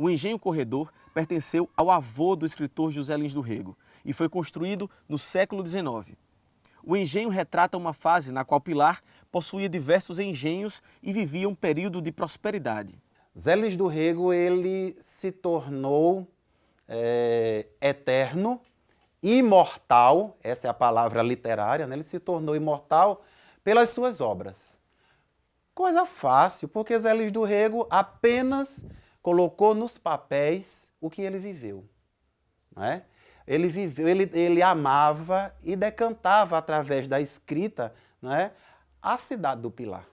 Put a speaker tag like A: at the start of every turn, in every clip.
A: O Engenho Corredor pertenceu ao avô do escritor José Lins do Rego e foi construído no século XIX. O engenho retrata uma fase na qual Pilar possuía diversos engenhos e vivia um período de prosperidade.
B: Zé Lins do Rego, ele se tornou eterno, imortal, essa é a palavra literária, né? Ele se tornou imortal pelas suas obras. Coisa fácil, porque Zé Lins do Rego apenas colocou nos papéis o que ele viveu. Né? Ele amava e decantava através da escrita, né, a cidade do Pilar.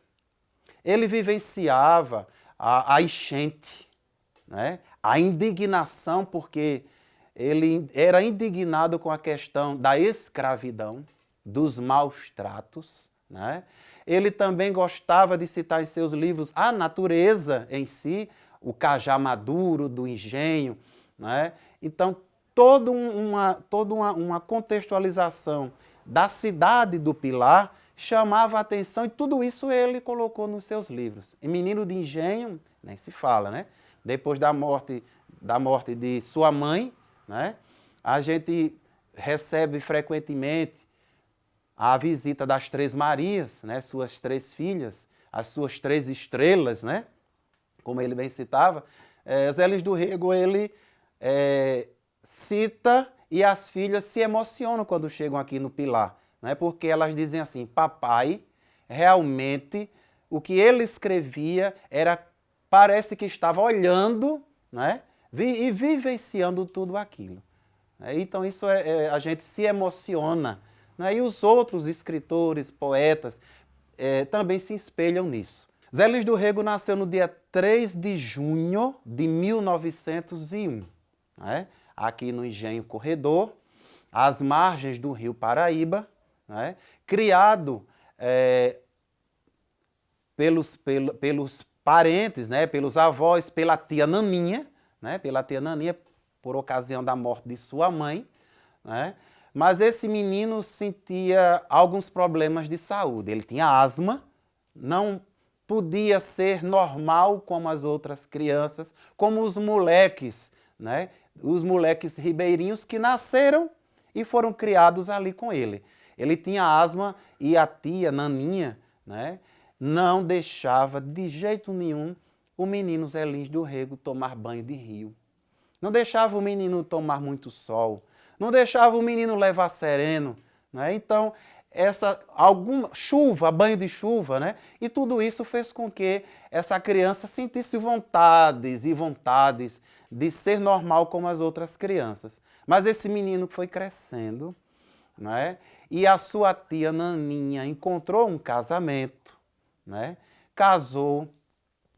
B: Ele vivenciava a enchente, né, a indignação, porque ele era indignado com a questão da escravidão, dos maus tratos. Né? Ele também gostava de citar em seus livros a natureza em si, o cajá maduro do engenho. Né? Então, toda uma contextualização da cidade do Pilar chamava a atenção, e tudo isso ele colocou nos seus livros. E Menino de Engenho, nem se fala, né? Depois da morte de sua mãe, né? A gente recebe frequentemente a visita das Três Marias, né? Suas três filhas, as suas três estrelas, né? Como ele bem citava. Zé Lins do Rego, ele cita, e as filhas se emocionam quando chegam aqui no Pilar, né? Porque elas dizem assim: papai, realmente, o que ele escrevia parece que estava olhando, né? E vivenciando tudo aquilo. Então isso a gente se emociona. Né? E os outros escritores, poetas, também se espelham nisso. Zé Lins do Rego nasceu no dia 3 de junho de 1901. Né? Aqui no Engenho Corredor, às margens do rio Paraíba, né? Criado pelos parentes, né? Pelos avós, pela tia Naninha, né? Pela tia Naninha, por ocasião da morte de sua mãe. Né? Mas esse menino sentia alguns problemas de saúde. Ele tinha asma, não podia ser normal como as outras crianças, como os moleques, né? Os moleques ribeirinhos que nasceram e foram criados ali com ele. Ele tinha asma e a tia Naninha, né, não deixava de jeito nenhum o menino Zé Lins do Rego tomar banho de rio. Não deixava o menino tomar muito sol. Não deixava o menino levar sereno. Né? Então, chuva, banho de chuva, né? E tudo isso fez com que essa criança sentisse vontades e vontades de ser normal como as outras crianças. Mas esse menino foi crescendo, né? E a sua tia Naninha encontrou um casamento, né? Casou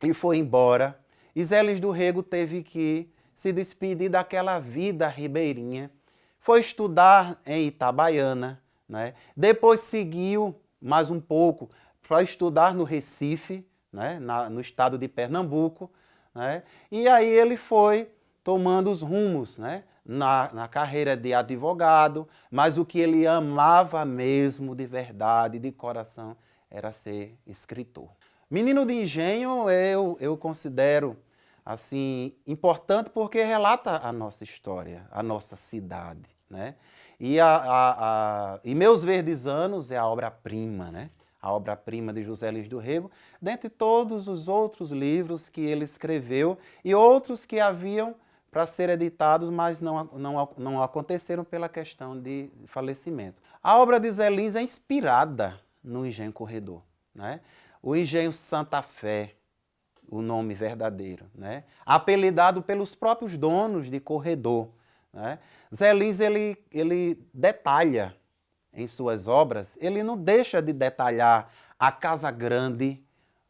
B: e foi embora. E Zé Lins do Rego teve que se despedir daquela vida ribeirinha. Foi estudar em Itabaiana, né? Depois seguiu mais um pouco para estudar no Recife, né? No estado de Pernambuco. Né? E aí ele foi tomando os rumos, né? na carreira de advogado, mas o que ele amava mesmo, de verdade, de coração, era ser escritor. Menino de Engenho eu considero assim importante porque relata a nossa história, a nossa cidade. Né? E Meus Verdes Anos é a obra-prima, né? A obra-prima de José Lins do Rego, dentre todos os outros livros que ele escreveu e outros que haviam para ser editados, mas não aconteceram pela questão de falecimento. A obra de Zé Lins é inspirada no Engenho Corredor. Né? O Engenho Santa Fé, o nome verdadeiro, né? Apelidado pelos próprios donos de Corredor. Né? Zé Lins, ele detalha em suas obras, ele não deixa de detalhar a casa grande,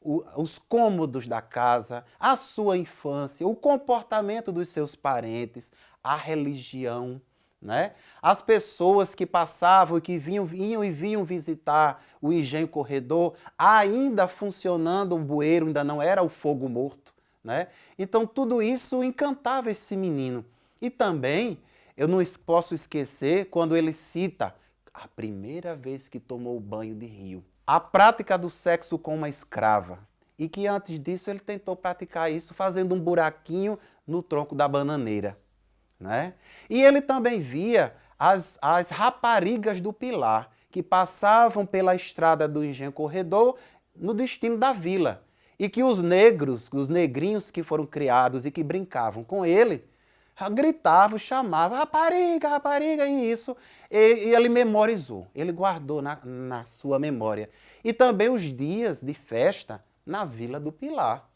B: os cômodos da casa, a sua infância, o comportamento dos seus parentes, a religião, né? As pessoas que passavam e que vinham visitar o Engenho Corredor, ainda funcionando o bueiro, ainda não era o fogo morto. Né? Então tudo isso encantava esse menino. E também, eu não posso esquecer quando ele cita a primeira vez que tomou banho de rio. A prática do sexo com uma escrava e que antes disso ele tentou praticar isso fazendo um buraquinho no tronco da bananeira, né? E ele também via as raparigas do Pilar, que passavam pela estrada do Engenho Corredor no destino da vila, e que os negros, os negrinhos que foram criados e que brincavam com ele, gritavam, chamavam, rapariga, rapariga, e isso, e ele memorizou, ele guardou na sua memória. E também os dias de festa na Vila do Pilar.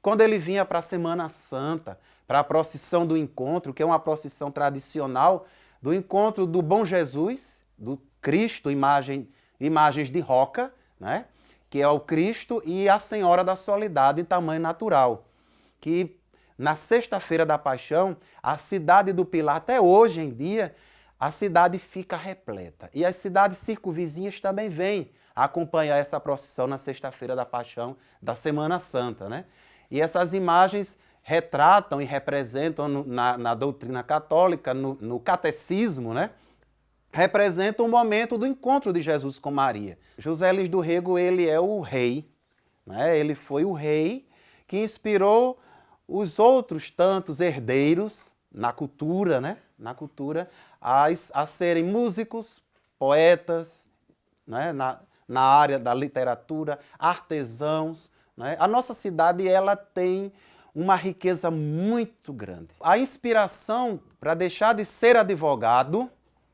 B: Quando ele vinha para a Semana Santa, para a procissão do encontro, que é uma procissão tradicional, do encontro do Bom Jesus, do Cristo, imagens de roca, né? Que é o Cristo e a Senhora da Soledade em tamanho natural, que na Sexta-feira da Paixão, a cidade do Pilar, até hoje em dia, a cidade fica repleta. E as cidades circunvizinhas também vêm acompanhar essa procissão na Sexta-feira da Paixão da Semana Santa, né? E essas imagens retratam e representam na doutrina católica, no catecismo, né? Representam o momento do encontro de Jesus com Maria. José Lins do Rego, ele é o rei, né? Ele foi o rei que inspirou os outros tantos herdeiros na cultura, né? Na cultura, a serem músicos, poetas, né? Na área da literatura, artesãos, né? A nossa cidade, ela tem uma riqueza muito grande. A inspiração para deixar de ser advogado,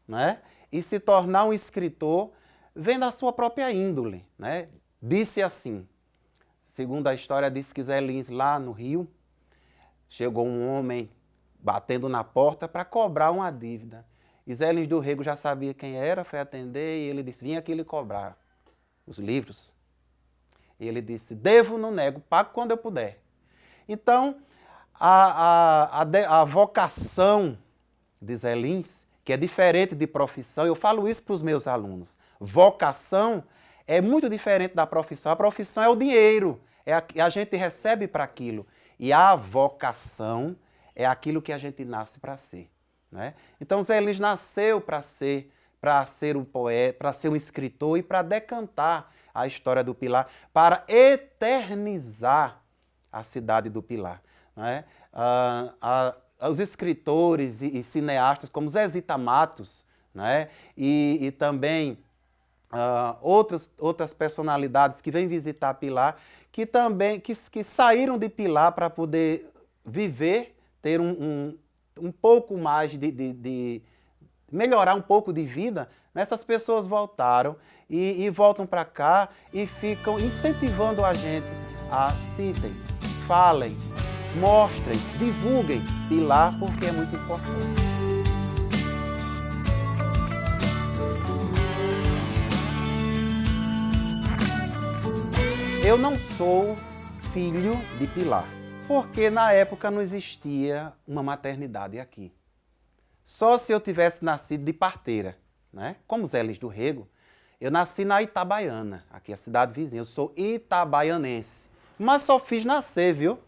B: né? E se tornar um escritor vem da sua própria índole, né? Disse assim, segundo a história, disse que Zé Lins, lá no Rio, chegou um homem batendo na porta para cobrar uma dívida. E Zé Lins do Rego já sabia quem era, foi atender e ele disse, vim aqui lhe cobrar os livros. E ele disse, devo, não nego, pago quando eu puder. Então, a vocação de Zé Lins, que é diferente de profissão, eu falo isso para os meus alunos, vocação é muito diferente da profissão. A profissão é o dinheiro, a gente recebe para aquilo. E a vocação é aquilo que a gente nasce para ser, né? Então Zé Lins nasceu para ser um poeta, para ser um escritor e para decantar a história do Pilar, para eternizar a cidade do Pilar, né? Os escritores e cineastas como Zezita Matos, né? E também outras personalidades que vêm visitar Pilar, que também que saíram de Pilar para poder viver, ter um pouco mais de melhorar um pouco de vida. Essas pessoas voltaram e voltam para cá e ficam incentivando a gente a citem, falem, mostrem, divulguem Pilar, porque é muito importante. Eu não sou filho de Pilar, porque na época não existia uma maternidade aqui. Só se eu tivesse nascido de parteira, né? Como Zé Lins do Rego, eu nasci na Itabaiana, aqui a cidade vizinha. Eu sou itabaianense, mas só fiz nascer, viu?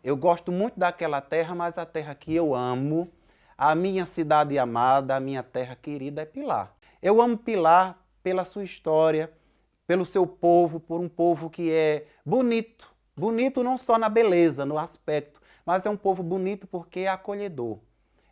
B: Eu gosto muito daquela terra, mas a terra que eu amo, a minha cidade amada, a minha terra querida é Pilar. Eu amo Pilar pela sua história, pelo seu povo, por um povo que é bonito. Bonito não só na beleza, no aspecto, mas é um povo bonito porque é acolhedor.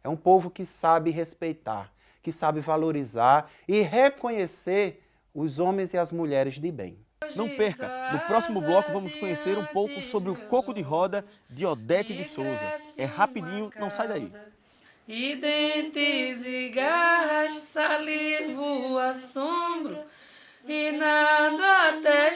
B: É um povo que sabe respeitar, que sabe valorizar e reconhecer os homens e as mulheres de bem.
A: Não perca, no próximo bloco vamos conhecer um pouco sobre o Coco de Roda de Odete de Souza. É rapidinho, não sai daí.
C: E dentes e garras, salivo, assombro, e nada até